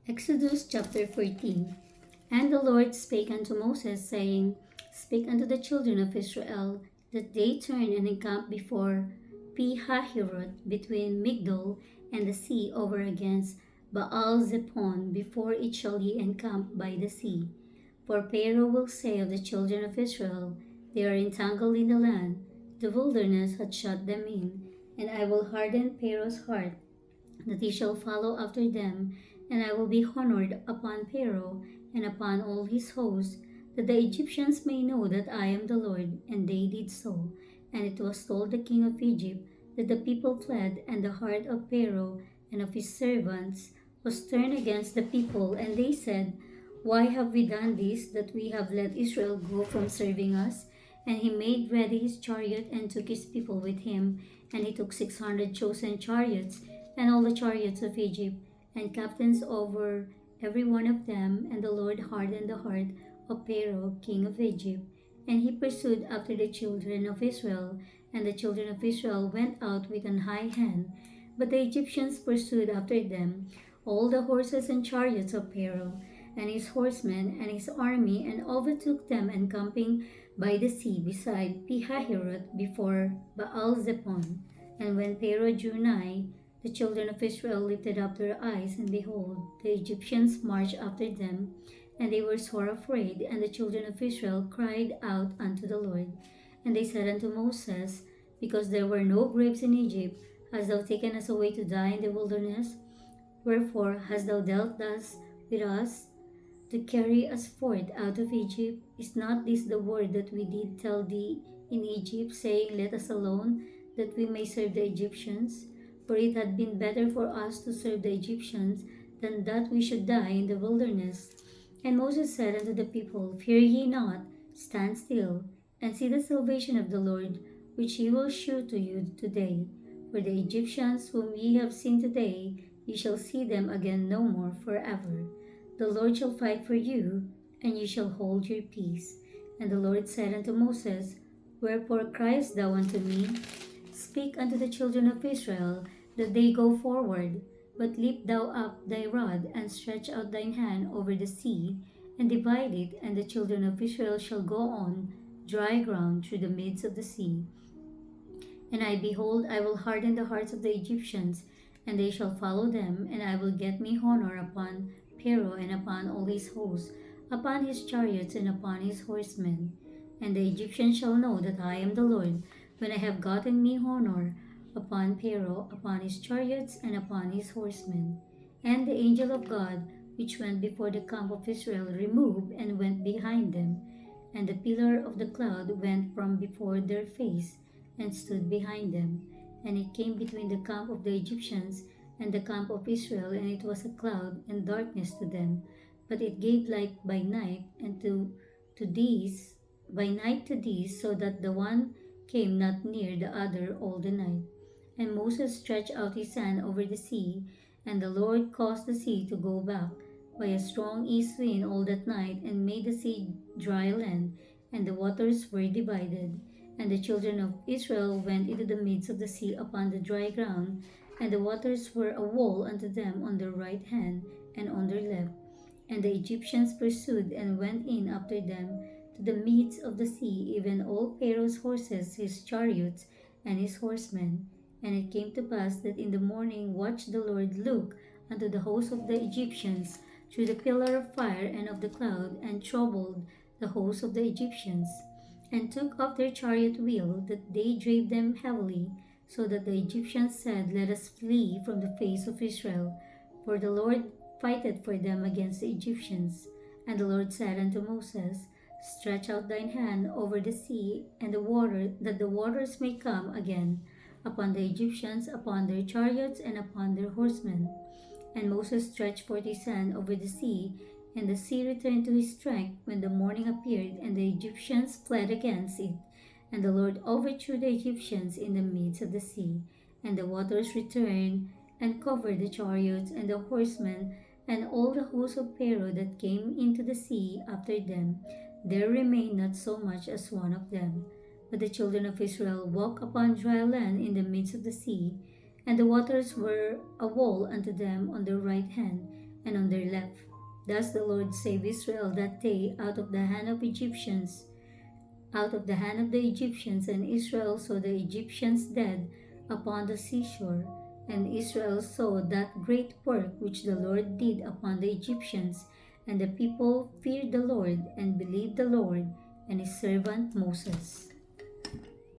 Exodus chapter 14. And the Lord spake unto Moses, saying, Speak unto the children of Israel, that they turn and encamp before Pi-hahiroth, between Migdol and the sea, over against Baal-zephon, before it shall ye encamp by the sea. For Pharaoh will say of the children of Israel, They are entangled in the land, the wilderness hath shut them in, and I will harden Pharaoh's heart, that he shall follow after them, and I will be honored upon Pharaoh and upon all his host, that the Egyptians may know that I am the Lord. And they did so. And it was told the king of Egypt that the people fled, and the heart of Pharaoh and of his servants was turned against the people, and they said, Why have we done this, that we have let Israel go from serving us? And he made ready his chariot and took his people with him, and he took 600 chosen chariots and all the chariots of Egypt, and captains over every one of them. And the Lord hardened the heart of Pharaoh, king of Egypt, and he pursued after the children of Israel. And the children of Israel went out with an high hand, but the Egyptians pursued after them all the horses and chariots of Pharaoh, and his horsemen and his army, and overtook them encamping by the sea beside Pi-hahiroth before Baal-zephon. And when Pharaoh drew nigh, the children of Israel lifted up their eyes, and behold, the Egyptians marched after them, and they were sore afraid. And the children of Israel cried out unto the Lord. And they said unto Moses, Because there were no graves in Egypt, hast thou taken us away to die in the wilderness? Wherefore hast thou dealt thus with us, to carry us forth out of Egypt? Is not this the word that we did tell thee in Egypt, saying, Let us alone, that we may serve the Egyptians? For it had been better for us to serve the Egyptians than that we should die in the wilderness. And Moses said unto the people, Fear ye not, stand still, and see the salvation of the Lord, which he will shew to you today. For the Egyptians whom ye have seen today, ye shall see them again no more forever. The Lord shall fight for you, and you shall hold your peace. And the Lord said unto Moses, Wherefore criest thou unto me? Speak unto the children of Israel, that they go forward. But lift thou up thy rod, and stretch out thine hand over the sea, and divide it, and the children of Israel shall go on dry ground through the midst of the sea. And behold, I will harden the hearts of the Egyptians, and they shall follow them, and I will get me honor upon Pharaoh and upon all his hosts, upon his chariots and upon his horsemen. And the Egyptians shall know that I am the Lord, when I have gotten me honor upon Pharaoh, upon his chariots, and upon his horsemen. And the angel of God, which went before the camp of Israel, removed and went behind them, and the pillar of the cloud went from before their face, and stood behind them. And it came between the camp of the Egyptians and the camp of Israel, and it was a cloud and darkness to them. But it gave light by night, and to these by night to these, so that the one came not near the other all the night. And Moses stretched out his hand over the sea, and the Lord caused the sea to go back by a strong east wind all that night, and made the sea dry land, and the waters were divided. And the children of Israel went into the midst of the sea upon the dry ground, and the waters were a wall unto them on their right hand and on their left. And the Egyptians pursued and went in after them to the midst of the sea, even all Pharaoh's horses, his chariots, and his horsemen. And it came to pass that in the morning watch the Lord look unto the host of the Egyptians through the pillar of fire and of the cloud, and troubled the host of the Egyptians, and took off their chariot wheel, that they drave them heavily, so that the Egyptians said, Let us flee from the face of Israel, for the Lord fighteth for them against the Egyptians. And the Lord said unto Moses, Stretch out thine hand over the sea and the water, that the waters may come again upon the Egyptians, upon their chariots, and upon their horsemen. And Moses stretched forth his hand over the sea, and the sea returned to his strength when the morning appeared, and the Egyptians fled against it. And the Lord overthrew the Egyptians in the midst of the sea. And the waters returned and covered the chariots and the horsemen, and all the host of Pharaoh that came into the sea after them. There remained not so much as one of them. But the children of Israel walked upon dry land in the midst of the sea, and the waters were a wall unto them on their right hand and on their left. Thus the Lord saved Israel that day out of the hand of the Egyptians, and Israel saw the Egyptians dead upon the seashore. And Israel saw that great work which the Lord did upon the Egyptians, and the people feared the Lord and believed the Lord and his servant Moses.